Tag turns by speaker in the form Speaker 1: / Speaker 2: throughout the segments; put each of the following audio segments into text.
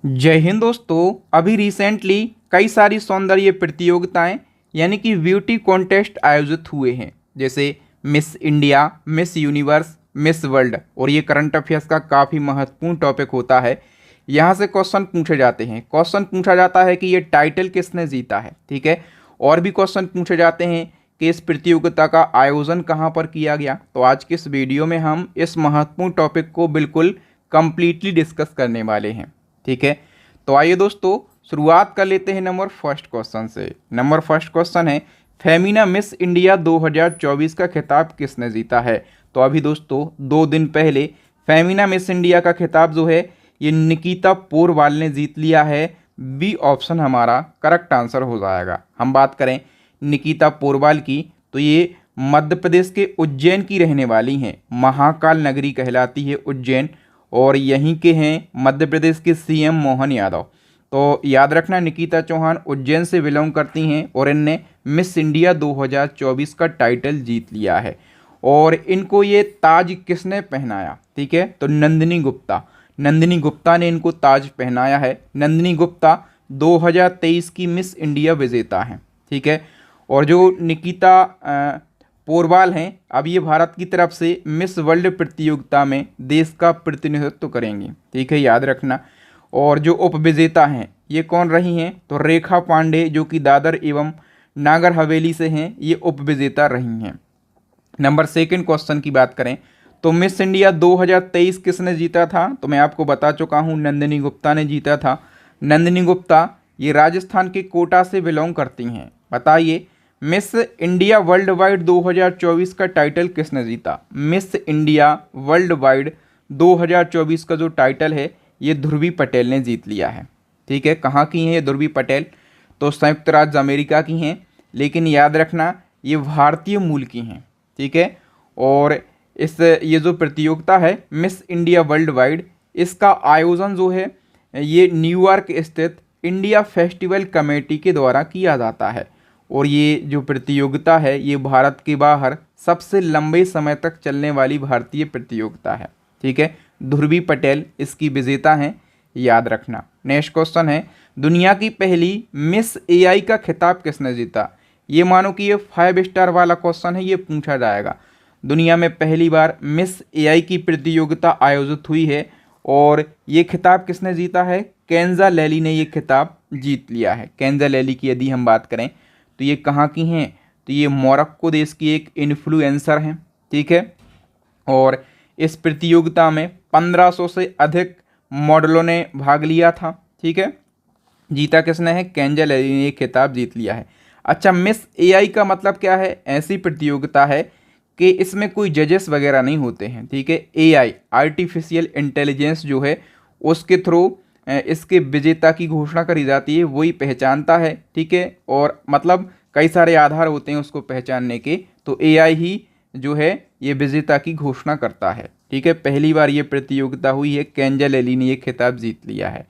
Speaker 1: जय हिंद दोस्तों। अभी रिसेंटली कई सारी सौंदर्य प्रतियोगिताएं यानी कि ब्यूटी कॉन्टेस्ट आयोजित हुए हैं, जैसे miss India, miss universe, miss world. और ये करंट अफेयर्स का काफ़ी महत्वपूर्ण टॉपिक होता है। यहाँ से क्वेश्चन पूछे जाते हैं। क्वेश्चन पूछा जाता है कि ये टाइटल किसने जीता है, ठीक है। और भी क्वेश्चन पूछे जाते हैं कि इस प्रतियोगिता का आयोजन कहाँ पर किया गया। तो आज के इस वीडियो में हम इस महत्वपूर्ण टॉपिक को बिल्कुल कंप्लीटली डिस्कस करने वाले हैं, ठीक है। तो आइए दोस्तों शुरुआत कर लेते हैं नंबर फर्स्ट क्वेश्चन से। नंबर फर्स्ट क्वेश्चन है, फेमिना मिस इंडिया 2024 का खिताब किसने जीता है। तो अभी दोस्तों 2 दिन पहले फेमिना मिस इंडिया का खिताब जो है ये निकिता पोरवाल ने जीत लिया है। बी ऑप्शन हमारा करेक्ट आंसर हो जाएगा। हम बात करें निकिता पोरवाल की तो ये मध्य प्रदेश के उज्जैन की रहने वाली हैं। महाकाल नगरी कहलाती है उज्जैन, और यहीं के हैं मध्य प्रदेश के सीएम मोहन यादव। तो याद रखना निकिता चौहान उज्जैन से बिलोंग करती हैं और इनने मिस इंडिया 2024 का टाइटल जीत लिया है। और इनको ये ताज किसने पहनाया, ठीक है। तो नंदिनी गुप्ता, नंदिनी गुप्ता ने इनको ताज पहनाया है। नंदिनी गुप्ता 2023 की मिस इंडिया विजेता हैं, ठीक है। और जो निकिता पोरवाल हैं, अब ये भारत की तरफ से मिस वर्ल्ड प्रतियोगिता में देश का प्रतिनिधित्व करेंगी, ठीक है, याद रखना। और जो उपविजेता हैं ये कौन रही हैं, तो रेखा पांडे जो कि दादर एवं नागर हवेली से हैं, ये उपविजेता रही हैं। नंबर सेकंड क्वेश्चन की बात करें तो मिस इंडिया 2023 किसने जीता था। तो मैं आपको बता चुका हूँ, नंदिनी गुप्ता ने जीता था। नंदिनी गुप्ता ये राजस्थान के कोटा से बिलोंग करती हैं। बताइए मिस इंडिया वर्ल्ड वाइड 2024 का टाइटल किसने जीता। मिस इंडिया वर्ल्ड वाइड 2024 का जो टाइटल है ये ध्रुवी पटेल ने जीत लिया है, ठीक है। कहाँ की हैं ये ध्रुवी पटेल, तो संयुक्त राज्य अमेरिका की हैं, लेकिन याद रखना ये भारतीय मूल की हैं, ठीक है। और ये जो प्रतियोगिता है मिस इंडिया वर्ल्ड वाइड, इसका आयोजन जो है ये न्यूयॉर्क स्थित इंडिया फेस्टिवल कमेटी के द्वारा किया जाता है। और ये जो प्रतियोगिता है ये भारत के बाहर सबसे लंबे समय तक चलने वाली भारतीय प्रतियोगिता है, ठीक है। ध्रुवी पटेल इसकी विजेता हैं, याद रखना। नेक्स्ट क्वेश्चन है, दुनिया की पहली मिस एआई का खिताब किसने जीता। ये मानो कि ये 5 स्टार वाला क्वेश्चन है, ये पूछा जाएगा। दुनिया में पहली बार मिस एआई की प्रतियोगिता आयोजित हुई है और ये खिताब किसने जीता है, केंजा लैली ने ये खिताब जीत लिया है। केंजा लैली की यदि हम बात करें तो ये कहाँ की हैं, तो ये मोरक्को देश की एक इन्फ्लुएंसर हैं, ठीक है। और इस प्रतियोगिता में 1500 से अधिक मॉडलों ने भाग लिया था, ठीक है। जीता किसने है, केंजा लैली ने ये खिताब जीत लिया है। अच्छा, मिस एआई का मतलब क्या है, ऐसी प्रतियोगिता है कि इसमें कोई जजेस वगैरह नहीं होते हैं, ठीक है। एआई आर्टिफिशियल इंटेलिजेंस जो है उसके थ्रू इसके विजेता की घोषणा करी जाती है, वही पहचानता है, ठीक है। और मतलब कई सारे आधार होते हैं उसको पहचानने के, तो एआई ही जो है ये विजेता की घोषणा करता है, ठीक है। पहली बार ये प्रतियोगिता हुई है, केंजा लैली ने ये खिताब जीत लिया है।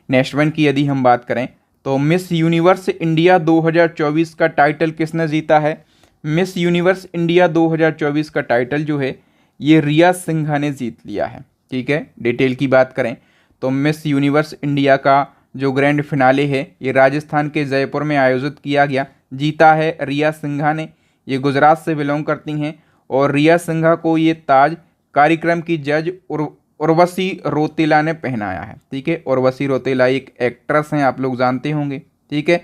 Speaker 1: नेक्स्ट वन की यदि हम बात करें तो मिस यूनिवर्स इंडिया 2024 का टाइटल किसने जीता है। मिस यूनिवर्स इंडिया 2024 का टाइटल जो है ये रिया सिंघा ने जीत लिया है, ठीक है। डिटेल की बात करें तो मिस यूनिवर्स इंडिया का जो ग्रैंड फिनाले है ये राजस्थान के जयपुर में आयोजित किया गया। जीता है रिया सिंघा ने, ये गुजरात से बिलोंग करती हैं। और रिया सिंघा को ये ताज कार्यक्रम की जज उर्वशी रौतेला ने पहनाया है, ठीक है। उर्वशी रौतेला एक एक्ट्रेस हैं, आप लोग जानते होंगे, ठीक है।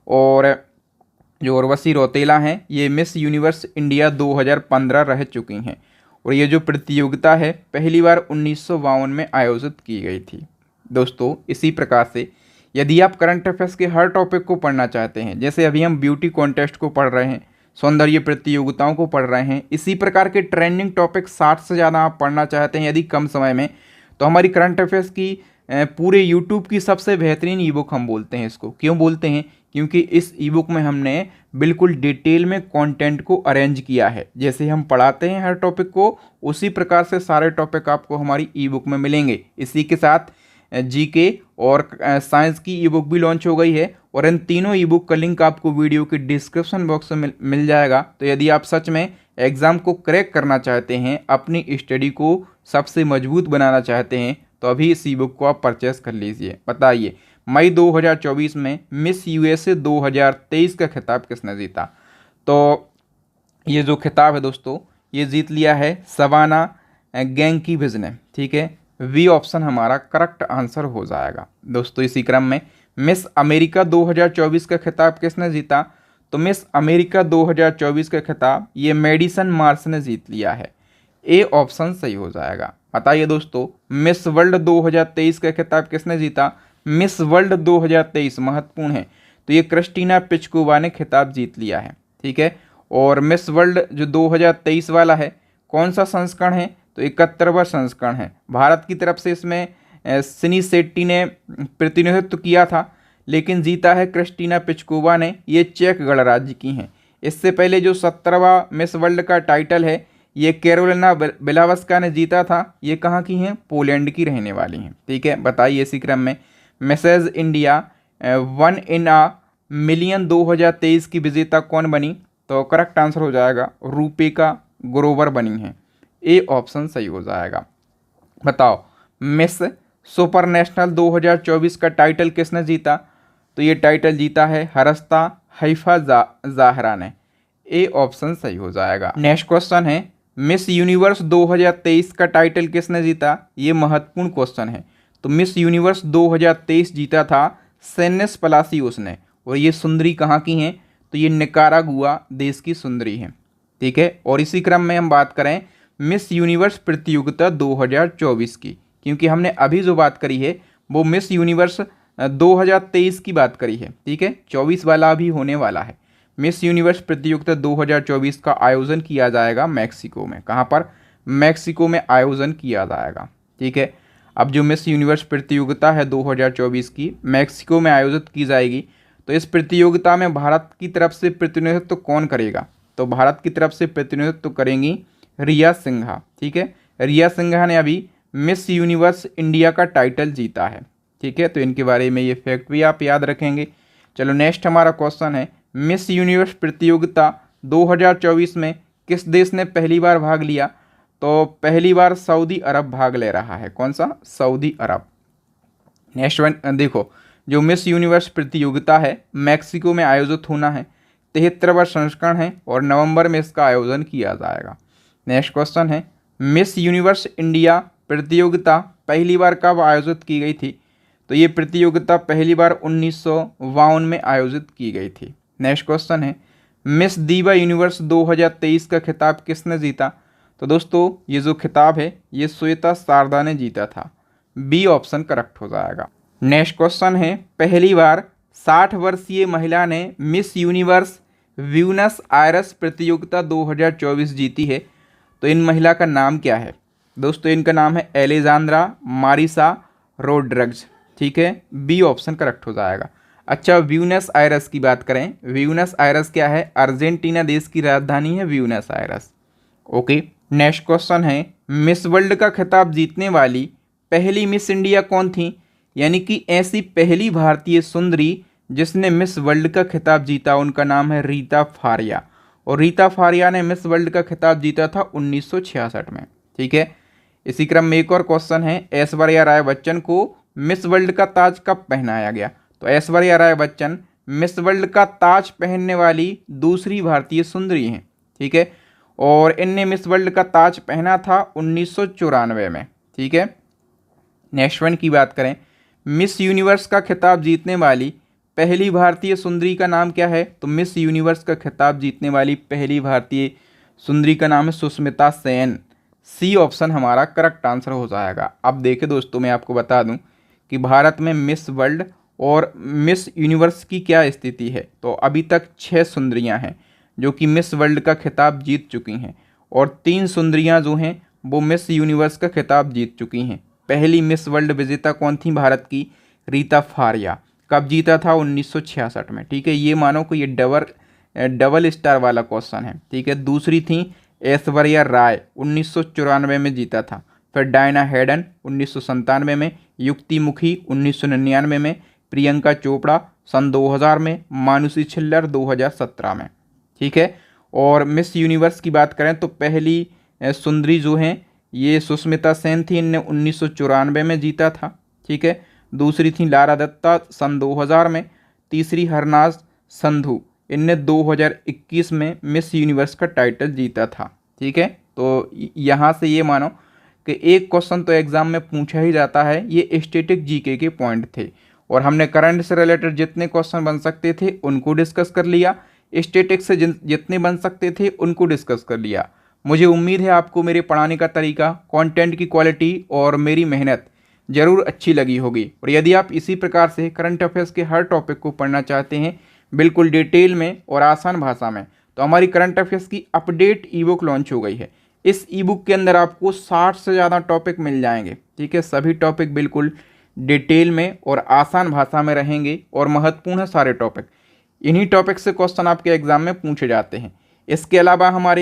Speaker 1: और जो उर्वशी रौतेला हैं ये मिस यूनिवर्स इंडिया 2015 रह चुकी हैं। और ये जो प्रतियोगिता है पहली बार 1952 में आयोजित की गई थी। दोस्तों इसी प्रकार से यदि आप करंट अफेयर्स के हर टॉपिक को पढ़ना चाहते हैं, जैसे अभी हम ब्यूटी कॉन्टेस्ट को पढ़ रहे हैं, सौंदर्य प्रतियोगिताओं को पढ़ रहे हैं, इसी प्रकार के ट्रेंडिंग टॉपिक 60 से ज़्यादा आप पढ़ना चाहते हैं यदि कम समय में, तो हमारी करंट अफेयर्स की पूरे यूट्यूब की सबसे बेहतरीन ई बुक हम बोलते हैं इसको। क्यों बोलते हैं, क्योंकि इस ई बुक में हमने बिल्कुल डिटेल में कंटेंट को अरेंज किया है। जैसे हम पढ़ाते हैं हर टॉपिक को, उसी प्रकार से सारे टॉपिक आपको हमारी ई बुक में मिलेंगे। इसी के साथ जीके और साइंस की ई बुक भी लॉन्च हो गई है, और इन तीनों ई बुक का लिंक आपको वीडियो के डिस्क्रिप्शन बॉक्स में मिल जाएगा। तो यदि आप सच में एग्ज़ाम को क्रैक करना चाहते हैं, अपनी स्टडी को सबसे मजबूत बनाना चाहते हैं, तो अभी इस ई बुक को आप परचेस कर लीजिए। बताइए मई 2024 में मिस यूएसए 2023 का खिताब किसने जीता? तो ये जो खिताब है दोस्तों ये जीत लिया है सवाना गैंकीविज ने। ठीक है, वी ऑप्शन हमारा करेक्ट आंसर हो जाएगा। दोस्तों इसी क्रम में मिस अमेरिका 2024 का खिताब किसने जीता? तो मिस अमेरिका 2024 का खिताब ये मेडिसन मार्स ने जीत लिया है। ए ऑप्शन सही हो जाएगा। बताइए दोस्तों मिस वर्ल्ड 2023 का खिताब किसने जीता? मिस वर्ल्ड 2023 महत्वपूर्ण है, तो ये क्रिस्टीना पिचकोवा ने खिताब जीत लिया है। ठीक है, और मिस वर्ल्ड जो 2023 वाला है कौन सा संस्करण है? तो 71वां संस्करण है। भारत की तरफ से इसमें सिनी शेट्टी ने प्रतिनिधित्व किया था, लेकिन जीता है क्रिस्टीना पिचकोवा ने, ये चेक गणराज्य की हैं। इससे पहले जो 17वां मिस वर्ल्ड का टाइटल है ये कैरोलिना बिलावस्का ने जीता था, ये कहाँ की हैं? पोलैंड की रहने वाली हैं। ठीक है, बताइए इसी क्रम में Mrs India 1 in a million 2023 की विजेता कौन बनी? तो करेक्ट आंसर हो जाएगा रूपिका ग्रोवर बनी है। ए ऑप्शन सही हो जाएगा। बताओ मिस सुपर नेशनल 2024 का टाइटल किसने जीता? तो ये टाइटल जीता है हरस्ता हैफा ज़ाहरा ने। ए ऑप्शन सही हो जाएगा। नेक्स्ट क्वेश्चन है मिस यूनिवर्स 2023 का टाइटल किसने जीता? ये महत्वपूर्ण क्वेश्चन है। तो मिस यूनिवर्स 2023 जीता था सेनेस पलासियोस ने, और ये सुंदरी कहाँ की हैं? तो ये निकारागुआ देश की सुंदरी हैं। ठीक है, और इसी क्रम में हम बात करें मिस यूनिवर्स प्रतियोगिता 2024 की, क्योंकि हमने अभी जो बात करी है वो मिस यूनिवर्स 2023 की बात करी है। ठीक है, 24 वाला अभी होने वाला है। मिस यूनिवर्स प्रतियोगिता 2024 का आयोजन किया जाएगा मैक्सिको में। कहाँ पर? मैक्सिको में आयोजन किया जाएगा। ठीक है, अब जो मिस यूनिवर्स प्रतियोगिता है 2024 की मैक्सिको में आयोजित की जाएगी, तो इस प्रतियोगिता में भारत की तरफ से प्रतिनिधित्व तो कौन करेगा? तो भारत की तरफ से प्रतिनिधित्व तो करेंगी रिया सिन्हा। ठीक है, रिया सिन्हा ने अभी मिस यूनिवर्स इंडिया का टाइटल जीता है। ठीक है, तो इनके बारे में ये फैक्ट भी आप याद रखेंगे। चलो नेक्स्ट हमारा क्वेश्चन है मिस यूनिवर्स प्रतियोगिता 2024 में किस देश ने पहली बार भाग लिया? तो पहली बार सऊदी अरब भाग ले रहा है। कौन सा? सऊदी अरब। नेक्स्ट वन देखो, जो मिस यूनिवर्स प्रतियोगिता है मैक्सिको में आयोजित होना है, 73वां संस्करण है और नवंबर में इसका आयोजन किया जाएगा। नेक्स्ट क्वेश्चन है मिस यूनिवर्स इंडिया प्रतियोगिता पहली बार कब आयोजित की गई थी? तो ये प्रतियोगिता पहली बार 1952 में आयोजित की गई थी। नेक्स्ट क्वेश्चन है मिस दीवा यूनिवर्स 2023 का खिताब किसने जीता? तो दोस्तों ये जो खिताब है ये श्वेता शारदा ने जीता था। बी ऑप्शन करेक्ट हो जाएगा। नेक्स्ट क्वेश्चन है पहली बार 60 वर्षीय महिला ने मिस यूनिवर्स ब्यूनस आयर्स प्रतियोगिता 2024 जीती है, तो इन महिला का नाम क्या है? दोस्तों इनका नाम है एलेजांद्रा मारिसा रोड्रिग्ज। ठीक है, बी ऑप्शन करेक्ट हो जाएगा। अच्छा, ब्यूनस आयर्स की बात करें, ब्यूनस आयर्स क्या है? अर्जेंटीना देश की राजधानी है Buenos Aires. Okay, next question है मिस वर्ल्ड का खिताब जीतने वाली पहली मिस इंडिया कौन थी? यानी कि ऐसी पहली भारतीय सुंदरी जिसने मिस वर्ल्ड का खिताब जीता, उनका नाम है रीता फारिया, और रीता फारिया ने मिस वर्ल्ड का खिताब जीता था 1966 में। ठीक है, इसी क्रम में एक और क्वेश्चन है ऐश्वर्या राय बच्चन को मिस वर्ल्ड का ताज कब पहनाया गया? तो ऐश्वर्या राय बच्चन मिस वर्ल्ड का ताज पहनने वाली दूसरी भारतीय सुंदरी हैं। ठीक है, और इनने मिस वर्ल्ड का ताज पहना था 1994 में। ठीक है, नेक्स्ट वन की बात करें मिस यूनिवर्स का खिताब जीतने वाली पहली भारतीय सुंदरी का नाम क्या है? तो मिस यूनिवर्स का खिताब जीतने वाली पहली भारतीय सुंदरी का नाम है सुष्मिता सेन। सी ऑप्शन हमारा करेक्ट आंसर हो जाएगा। अब देखिए दोस्तों, मैं आपको बता दूं कि भारत में मिस वर्ल्ड और मिस यूनिवर्स की क्या स्थिति है। तो अभी तक 6 सुंदरियां हैं जो कि मिस वर्ल्ड का खिताब जीत चुकी हैं, और 3 सुंदरियां जो हैं वो मिस यूनिवर्स का खिताब जीत चुकी हैं। पहली मिस वर्ल्ड विजेता कौन थी भारत की? रीता फारिया। कब जीता था? 1966 में। ठीक है, ये मानो कि ये डबल स्टार वाला क्वेश्चन है। ठीक है, दूसरी थी ऐश्वर्या राय, 1994 में जीता था। फिर डायना हेडन 1997 में, युक्ति मुखी 1999 में, प्रियंका चोपड़ा सन 2000 में, मानुषी छिल्लर 2017 में। ठीक है, और मिस यूनिवर्स की बात करें तो पहली सुंदरी जो हैं ये सुष्मिता सेन थी, इनने 1994 में जीता था। ठीक है। दूसरी थी लारा दत्ता सन 2000 में। तीसरी हरनाज संधू, इनने 2021 में मिस यूनिवर्स का टाइटल जीता था। ठीक है। तो यहाँ से ये मानो कि एक क्वेश्चन तो एग्जाम में पूछा ही जाता है। ये स्टैटिक जीके के पॉइंट थे और हमने करंट से रिलेटेड जितने क्वेश्चन बन सकते थे उनको डिस्कस कर लिया, स्टैटिक से जितने बन सकते थे उनको डिस्कस कर लिया। मुझे उम्मीद है आपको मेरे पढ़ाने का तरीका, कंटेंट की क्वालिटी और मेरी मेहनत ज़रूर अच्छी लगी होगी। और यदि आप इसी प्रकार से करंट अफेयर्स के हर टॉपिक को पढ़ना चाहते हैं बिल्कुल डिटेल में और आसान भाषा में, तो हमारी करंट अफेयर्स की अपडेट ई बुक लॉन्च हो गई है। इस ई बुक के अंदर आपको 60 से ज़्यादा टॉपिक मिल जाएंगे। ठीक है। सभी टॉपिक बिल्कुल डिटेल में और आसान भाषा में रहेंगे और महत्वपूर्ण है सारे टॉपिक। इन्हीं टॉपिक से क्वेश्चन आपके एग्जाम में पूछे जाते हैं। इसके अलावा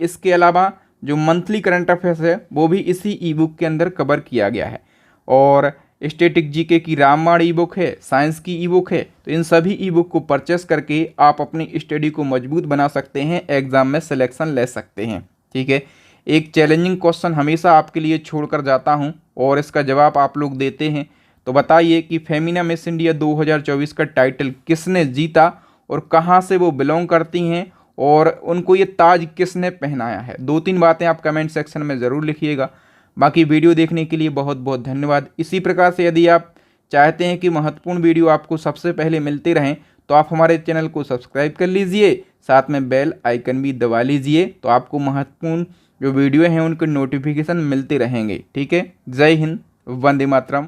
Speaker 1: इसके अलावा जो मंथली करंट अफेयर्स है वो भी इसी ई बुक के अंदर कवर किया गया है। और स्टैटिक जीके की रामबाण ई बुक है, साइंस की ई बुक है। तो इन सभी ई बुक को परचेस करके आप अपनी स्टडी को मजबूत बना सकते हैं, एग्जाम में सिलेक्शन ले सकते हैं। ठीक है। एक चैलेंजिंग क्वेश्चन हमेशा आपके लिए छोड़कर जाता हूं और इसका जवाब आप लोग देते हैं। तो बताइए कि फेमिना मिस इंडिया 2024 का टाइटल किसने जीता और कहां से वो बिलोंग करती हैं और उनको ये ताज किसने पहनाया है। 2-3 बातें आप कमेंट सेक्शन में ज़रूर लिखिएगा। बाकी वीडियो देखने के लिए बहुत बहुत धन्यवाद। इसी प्रकार से यदि आप चाहते हैं कि महत्वपूर्ण वीडियो आपको सबसे पहले मिलते रहें तो आप हमारे चैनल को सब्सक्राइब कर लीजिए, साथ में बेल आइकन भी दबा लीजिए, तो आपको महत्वपूर्ण जो वीडियो हैं उनके नोटिफिकेशन मिलते रहेंगे। ठीक है। जय हिंद, वंदे मातरम।